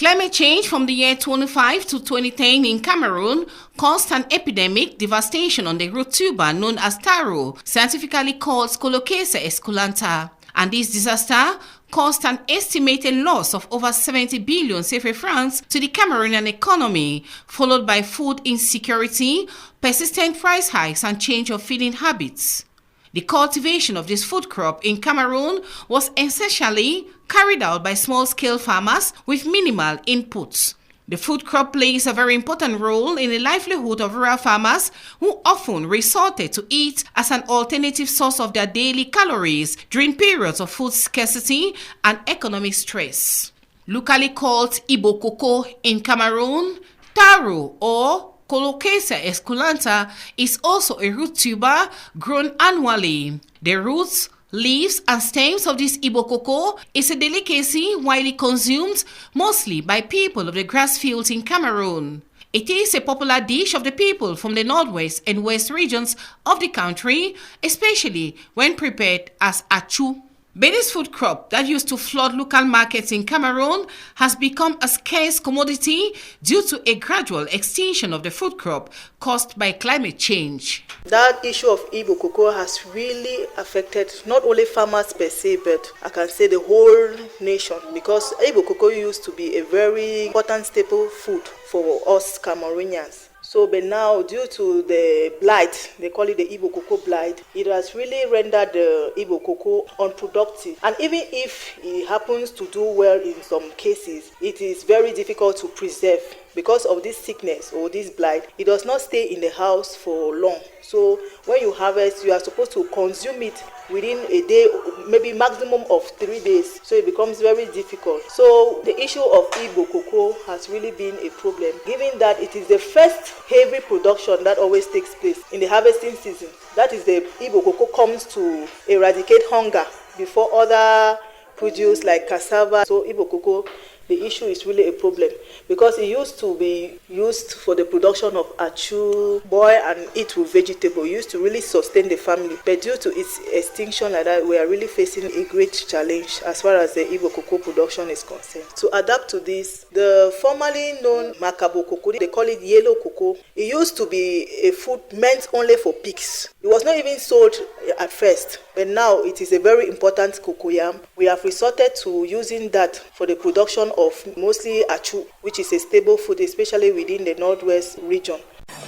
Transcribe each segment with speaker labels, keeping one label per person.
Speaker 1: Climate change from the year 25 to 2010 in Cameroon caused an epidemic devastation on the root tuber known as taro, scientifically called Colocasia esculenta. And this disaster caused an estimated loss of over 70 billion CFA francs to the Cameroonian economy, followed by food insecurity, persistent price hikes, and change of feeding habits. The cultivation of this food crop in Cameroon was essentially carried out by small-scale farmers with minimal inputs. The food crop plays a very important role in the livelihood of rural farmers who often resorted to it as an alternative source of their daily calories during periods of food scarcity and economic stress. Locally called Ibo cocoa in Cameroon, taro or Colocasia esculenta is also a root tuber grown annually. The roots, leaves and stems of this Ibo cocoa is a delicacy widely consumed mostly by people of the grass fields in Cameroon. It is a popular dish of the people from the northwest and west regions of the country, especially when prepared as achu. But this food crop that used to flood local markets in Cameroon has become a scarce commodity due to a gradual extinction of the food crop caused by climate change.
Speaker 2: That issue of Ibo cocoa has really affected not only farmers per se, but I can say the whole nation, because Ibo cocoa used to be a very important staple food for us Cameroonians. So, but now, due to the blight, they call it the Ibo cocoa blight, it has really rendered the Ibo cocoa unproductive. And even if it happens to do well in some cases, it is very difficult to preserve. Because of this sickness or this blight, it does not stay in the house for long. So when you harvest, you are supposed to consume it within a day, maybe maximum of 3 days. So it becomes very difficult. So the issue of Ibo cocoa has really been a problem, given that it is the first heavy production that always takes place in the harvesting season. That is, the Ibo cocoa comes to eradicate hunger before other produce like cassava. So Ibo cocoa, the issue is really a problem because it used to be used for the production of achu, boil and eat with vegetable. It used to really sustain the family. But due to its extinction like that, we are really facing a great challenge as far as the Ibo cocoa production is concerned. To adapt to this, the formerly known makabo cocoa, they call it yellow cocoa. It used to be a food meant only for pigs. It was not even sold at first, but now it is a very important cocoyam. We have resorted to using that for the production of mostly achu, which is a stable food, especially within the northwest region.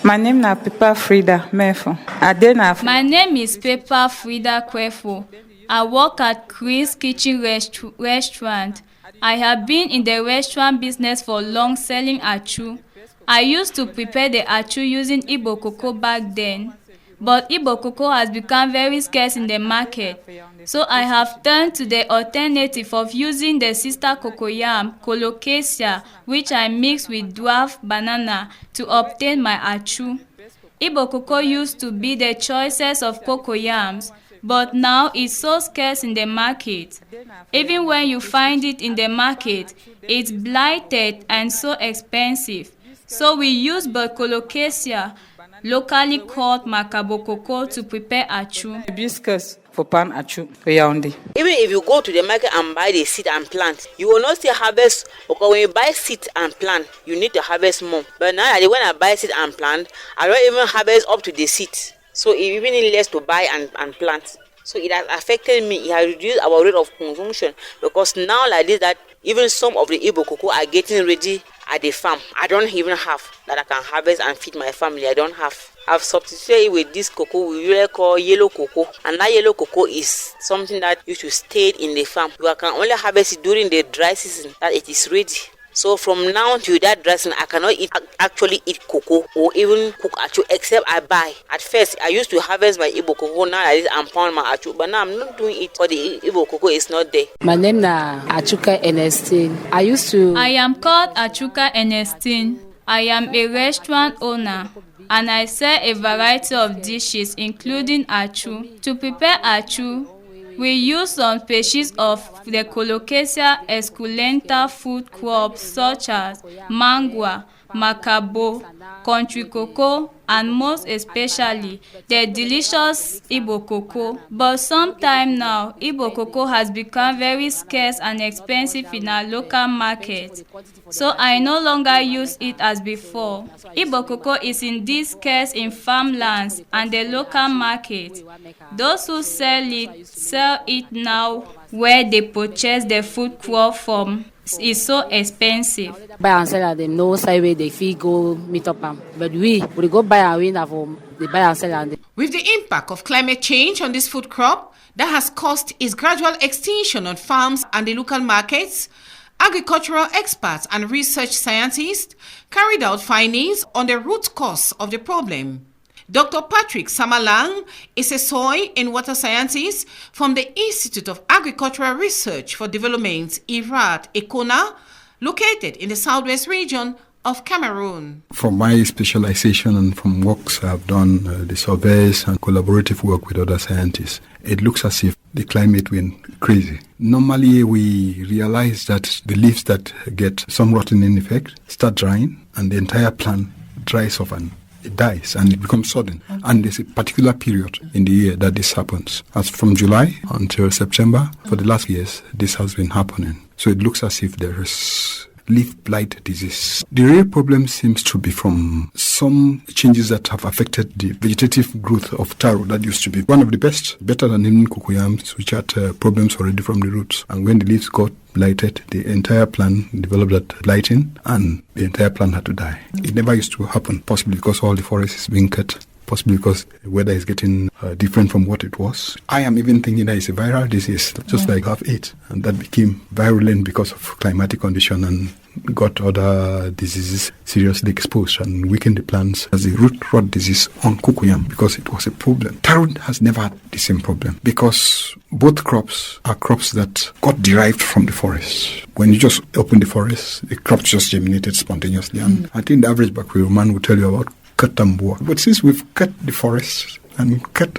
Speaker 3: My name is Peppa Frida Mefo.
Speaker 4: My name is Peppa Frida Kwefo. I work at Chris Kitchen Restaurant. I have been in the restaurant business for long, selling achu. I used to prepare the achu using Ibo cocoa back then. But Ibo cocoa has become very scarce in the market, so I have turned to the alternative of using the sister cocoyam, Colocasia, which I mix with dwarf banana to obtain my achu. Ibo cocoa used to be the choicest of cocoyams, but now it's so scarce in the market. Even when you find it in the market, it's blighted and so expensive. So we use but Colocasia, locally called makabo cocoa, to prepare achu.
Speaker 3: Hibiscus for pan achu, Yaoundé.
Speaker 5: Even if you go to the market and buy the seed and plant, you will not still harvest, because when you buy seed and plant, you need to harvest more. But now when I buy seed and plant, I don't even harvest up to the seed. So it even need less to buy and plant. So it has affected me. It has reduced our rate of consumption, because now like this, that even some of the Ibo cocoa are getting ready at the farm. I don't even have that I can harvest and feed my family. I don't have. I've substituted with this cocoa we really call yellow cocoa, and that yellow cocoa is something that you should stay in the farm. You can only harvest it during the dry season that it is ready. So from now to that dry season, I cannot actually eat cocoa or even cook achu, except I buy. At first, I used to harvest my Ibo cocoa. Now I pound my achu, but now I'm not doing it, for the Ibo cocoa is not there.
Speaker 6: My name is Achuka Ernestine. I
Speaker 4: am called Achuka Ernestine. I am a restaurant owner, and I sell a variety of dishes, including achu. To prepare achu, we use some species of the Colocasia esculenta food crops such as mangwa, macabo, country cocoa, and most especially the delicious Igbo cocoa. But sometime now, Igbo cocoa has become very scarce and expensive in our local market. So I no longer use it as before. Igbo cocoa is indeed scarce in farmlands and the local market. Those who sell it now where they purchase the food crop from is so expensive.
Speaker 6: Buy and sell at the no side where they fee go meet up am. But we go buy and win from the buy and sell and
Speaker 1: With the impact of climate change on this food crop that has caused its gradual extinction on farms and the local markets, agricultural experts and research scientists carried out findings on the root cause of the problem. Dr. Patrick Samalang is a soil and water scientist from the Institute of Agricultural Research for Development, IRAD, Ekona, located in the southwest region of Cameroon.
Speaker 7: From my specialization and from works I've done, the surveys and collaborative work with other scientists, it looks as if the climate went crazy. Normally we realize that the leaves that get some rotting effect start drying and the entire plant dries off and it dies and it becomes sudden. And there's a particular period in the year that this happens. As from July until September, for the last years, this has been happening. So it looks as if there is leaf blight disease. The real problem seems to be from some changes that have affected the vegetative growth of taro that used to be one of the best, better than even cocoyams, which had problems already from the roots. And when the leaves got blighted, the entire plant developed that blighting and the entire plant had to die. It never used to happen, possibly because all the forest is being cut, possibly because the weather is getting different from what it was. I am even thinking that it's a viral disease, just like HIV, and that became virulent because of climatic condition and got other diseases seriously exposed and weakened the plants as a root rot disease on cocoyam because it was a problem. Taro has never had the same problem because both crops are crops that got derived from the forest. When you just open the forest, the crops just germinated spontaneously. And I think the average Bakwe man will tell you about Katambua. But since we've cut the forest and cut,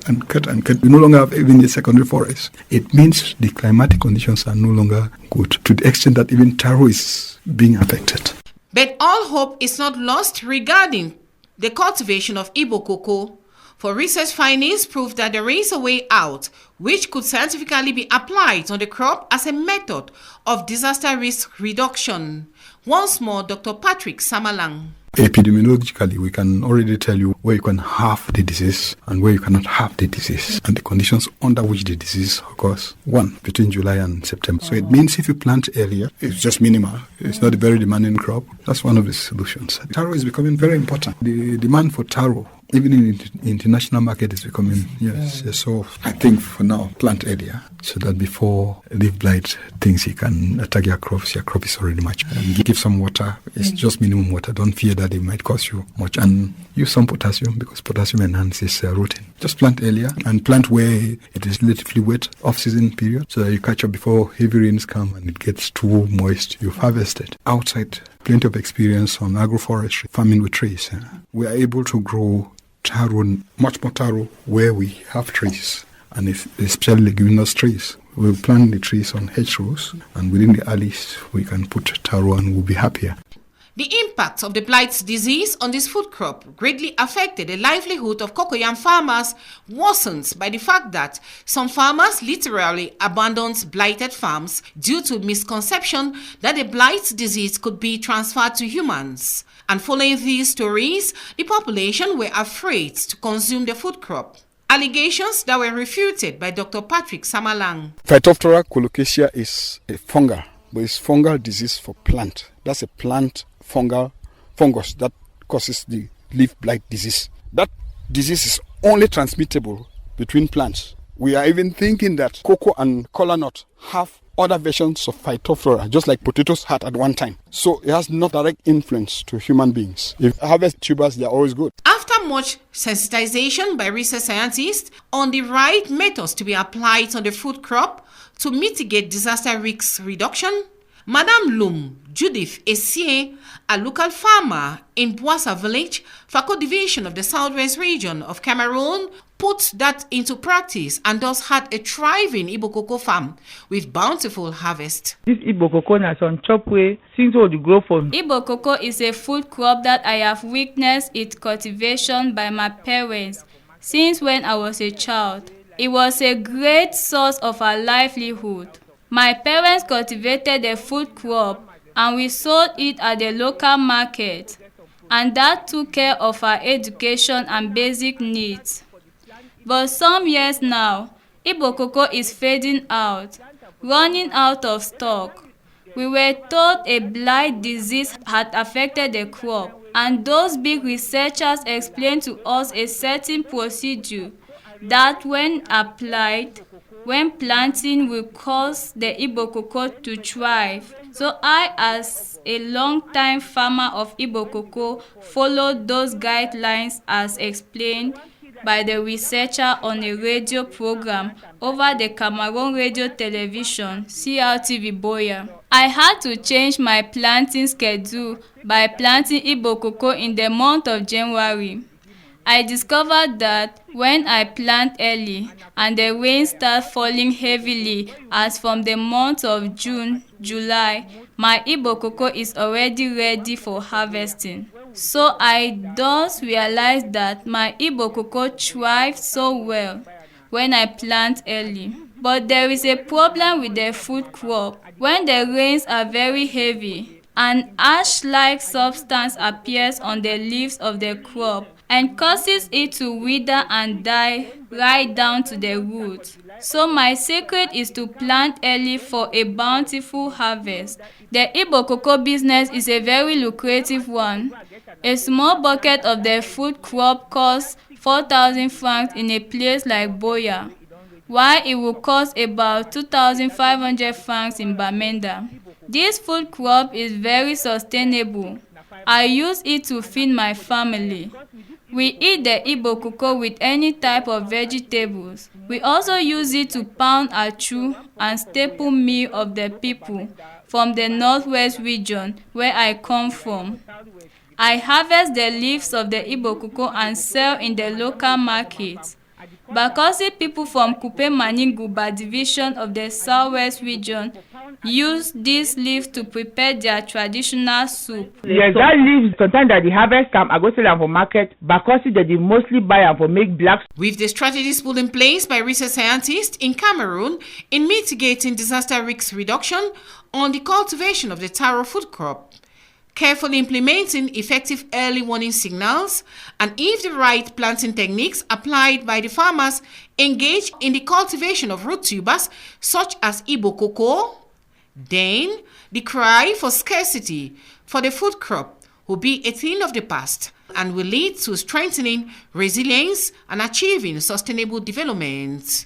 Speaker 7: we no longer have even a secondary forest. It means the climatic conditions are no longer good to the extent that even taro is being affected.
Speaker 1: But all hope is not lost regarding the cultivation of Igbo cocoa. For research findings prove that there is a way out which could scientifically be applied on the crop as a method of disaster risk reduction. Once more, Dr. Patrick Samalang.
Speaker 7: Epidemiologically, we can already tell you where you can have the disease and where you cannot have the disease and the conditions under which the disease occurs. One, between July and September. So it means if you plant earlier, it's just minimal. It's not a very demanding crop. That's one of the solutions. Taro is becoming very important. The demand for taro, even in the international market, is becoming, yes. So I think for now, plant earlier so that before leaf blight things you can attack your crop is already much. And give some water. It's just minimum water. Don't fear that it might cost you much. And use some potassium because potassium enhances rooting. Just plant earlier and plant where it is relatively wet off-season period so that you catch up before heavy rains come and it gets too moist. You've harvested. Outside, plenty of experience on agroforestry, farming with trees. We are able to grow taro, much more taro where we have trees, and especially leguminous trees. We'll plant the trees on hedgerows, and within the alleys we can put taro and we'll be happier.
Speaker 1: The impact of the blight disease on this food crop greatly affected the livelihood of cocoyam farmers worsens by the fact that some farmers literally abandoned blighted farms due to misconception that the blight disease could be transferred to humans. And following these stories, the population were afraid to consume the food crop. Allegations that were refuted by Dr. Patrick Samalang.
Speaker 7: Phytophthora colocasia is a fungal, but it's fungal disease for plant. That's a plant fungus that causes the leaf blight disease. That disease is only transmittable between plants. We are even thinking that cocoa and kola nut have other versions of Phytophthora, just like potatoes had at one time. So it has no direct influence to human beings. If you harvest tubers, they are always good.
Speaker 1: After much sensitization by research scientists on the right methods to be applied on the food crop to mitigate disaster risk reduction, Madame Lum Judith Essie, a local farmer in Boissa village, Fako division of the southwest region of Cameroon, put that into practice and thus had a thriving Igbo cocoa farm with bountiful harvest.
Speaker 8: This Igbo cocoa na some chop way since all the grow from.
Speaker 4: Igbo cocoa is a food crop that I have witnessed its cultivation by my parents since when I was a child. It was a great source of our livelihood. My parents cultivated the food crop and we sold it at the local market, and that took care of our education and basic needs. But some years now, Igbo cocoa is fading out, running out of stock. We were told a blight disease had affected the crop, and those big researchers explained to us a certain procedure that when applied, when planting will cause the Igbo cocoa to thrive. So I, as a long-time farmer of Igbo cocoa, followed those guidelines as explained by the researcher on a radio program over the Cameroon radio television, CRTV Boya. I had to change my planting schedule by planting Igbo cocoa in the month of January. I discovered that when I plant early and the rain starts falling heavily as from the month of June, July, my Igbo cocoa is already ready for harvesting. So I thus realized that my Igbo cocoa thrives so well when I plant early. But there is a problem with the food crop. When the rains are very heavy, an ash-like substance appears on the leaves of the crop and causes it to wither and die right down to the root. So my secret is to plant early for a bountiful harvest. The Igbo cocoa business is a very lucrative one. A small bucket of the food crop costs 4,000 francs in a place like Boya, while it will cost about 2,500 francs in Bamenda. This food crop is very sustainable. I use it to feed my family. We eat the Igbo cocoa with any type of vegetables. We also use it to pound achu and staple meal of the people from the northwest region where I come from. I harvest the leaves of the Igbo cocoa and sell in the local market. Bakossi people from Kupe Maninguba division of the southwest region use these leaves to prepare their traditional soup.
Speaker 8: Yes, that leaves sometimes that the harvest come, I go sell them for market. Bakossi they mostly buy them for make black.
Speaker 1: With the strategies put in place by research scientists in Cameroon in mitigating disaster risk reduction on the cultivation of the taro food crop, carefully implementing effective early warning signals, and if the right planting techniques applied by the farmers engaged in the cultivation of root tubers such as Igbo cocoa, then the cry for scarcity for the food crop will be a thing of the past and will lead to strengthening resilience and achieving sustainable development.